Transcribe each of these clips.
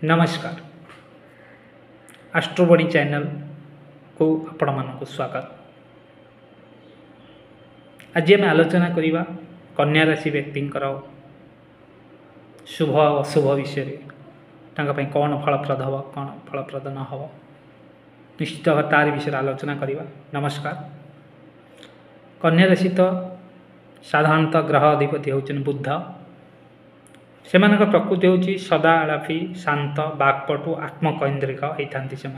नमस्कार आस्ट्रोबणी चैनल को आपण मानक स्वागत। आज आम आलोचना करवा कन्या राशि व्यक्ति शुभ अशुभ विषय कौन फलप्रद हम कौन फलप्रद न हम निश्चित भाव तार विषय आलोचना करवा। नमस्कार। कन्या राशि तो साधारणतः ग्रह अधिपति होउछन बुध। से प्रकृति हूँ सदा आलापी शांत बाक्पटु आत्मकैंद्रिक होता से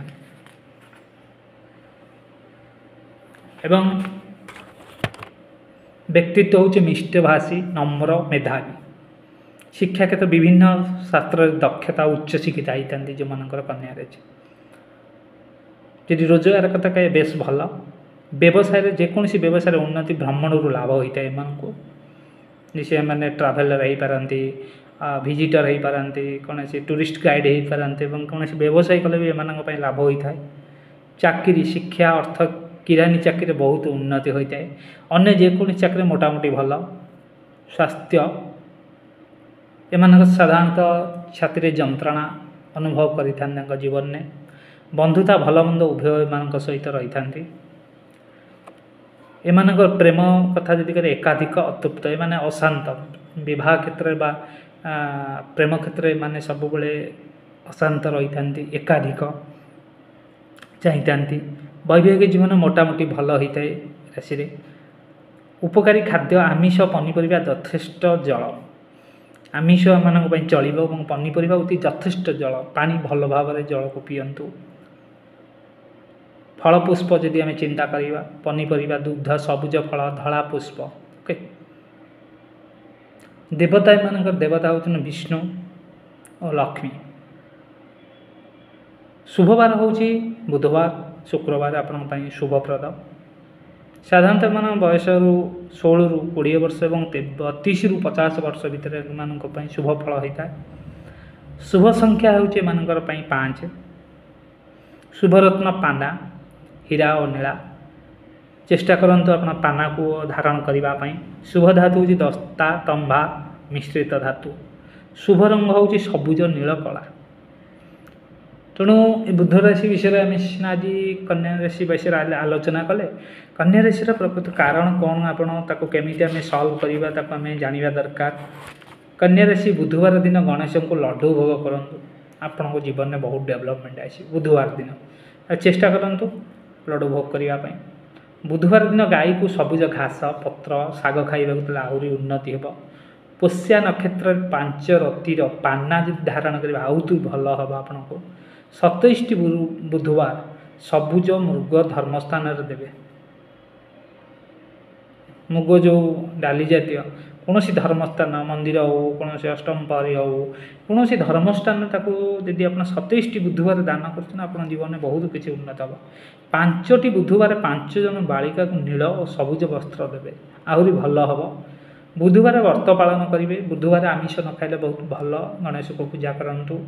एवं व्यक्तित्व हूँ मिष्टभाषी नम्र मेधावी शिक्षा क्षेत्र विभिन्न शास्त्र दक्षता उच्च शिक्षित होता जो मानकर कन्या रही जी रोजगार कथा कहे बेस भल व्यवसाय जेकोसी व्यवसाय उन्नति भ्रमण लाभ होता है सी मैंने ट्राभेलर हो पारती विजिटर हो पारती कौन सी टूरिस्ट गाइड हो पारती कौन व्यवसाय कले भी एम लाभ होता है। चाकरी शिक्षा अर्थ किरानी चाकरी बहुत उन्नति होता है। अन्य जेकोसी चाकरी मोटामोटी भल स्वास्थ्य एम साधारणतः छाती जंत्रणा अनुभव कर जीवन में बंधुता भल मंद उभय मान सहित रही था। एम प्रेम कथा जी करें एकाधिक अतृप्त एम अशांत विवाह क्षेत्र में प्रेम क्षेत्र में सब बड़े अशांत रही था एकाधिक चाहती। वैवाहिक जीवन मोटामोटी भल होता है। राशि उपकारी खाद्य आमिष पनीपरिया यथेष्ट जल आमिष मान चलो पनीपरिया अति यथेष्ट जल पानी भल भाव जल को पीयंतु। फल पुष्प जदि आम चिंता करवा पनीपरिया दुग्ध सबुज फल धला पुष्प ओके। देवता मान देवता होते विष्णु और लक्ष्मी। शुभवार हूँ बुधवार शुक्रवार आपण शुभप्रद। साधारणतः मान बयस 16 ରୁ 20 वर्ष और 32 ରୁ 50 वर्ष भितर मान शुभ फल होता है। शुभ संख्या हूँ 5। शुभरत्न पाना हीरा और नीला चेष्टा करंतु अपना पाना को धारण करने। शुभ धातु हूँ दस्ता तंबा मिश्रित धातु। शुभ रंग हूँ सबुज नील कला। तेणु बुध राशि विषय आम सीना आज कन्या राशि विषय आलोचना कले कन्या राशि प्रकृत कारण कौन आपको केमी आम सल्व करवा आम जाना दरकार। कन्या राशि बुधवार दिन गणेश को लड्डू भोग करूँ आपण जीवन में बहुत डेवलपमेंट आसी। बुधवार दिन चेष्टा करूँ लड्डू भोग करने। बुधवार दिन गाई को सबुज घास पत्र शाग खाइबा आहरी उन्नति हो। पोष्या नक्षत्र 5 रतिर पाना जो धारण करें आउत भल हम आपन को। 27 बुधवार सबुज मृग धर्मस्थान देवे। मुग जो डाली जातीय कौन सी धर्मस्थान मंदिर हो कौन से अष्टम पहरी हो कौन सी धर्मस्थान जदि आप 27 बुधवार दान कर जीवन में बहुत किसी उन्नत हम। 5टी बुधवार 5 जन बालिका को नील और सबुज वस्त्र देवे आहरी भल हम। बुधवार व्रत पालन करेंगे। बुधवार आमिष न खाइले बहुत भल। गणेश को पूजा करूँ।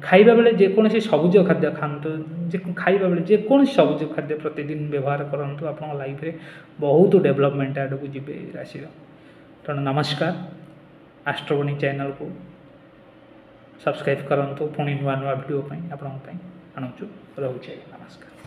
खाइबा बेले जेकोसी सबुज खाद्य खातु खाइबा बेले जेकोसी सबुज खाद्य प्रतिदिन व्यवहार करूँ आप लाइफ रे बहुत डेवलपमेंट आड़ को जी राशि। तेणु नमस्कार आस्ट्रोबणी चैनल को सब्सक्राइब करूँ। पुणी नुआ नुआ वीडियो आपण आणुचु रोचे नमस्कार।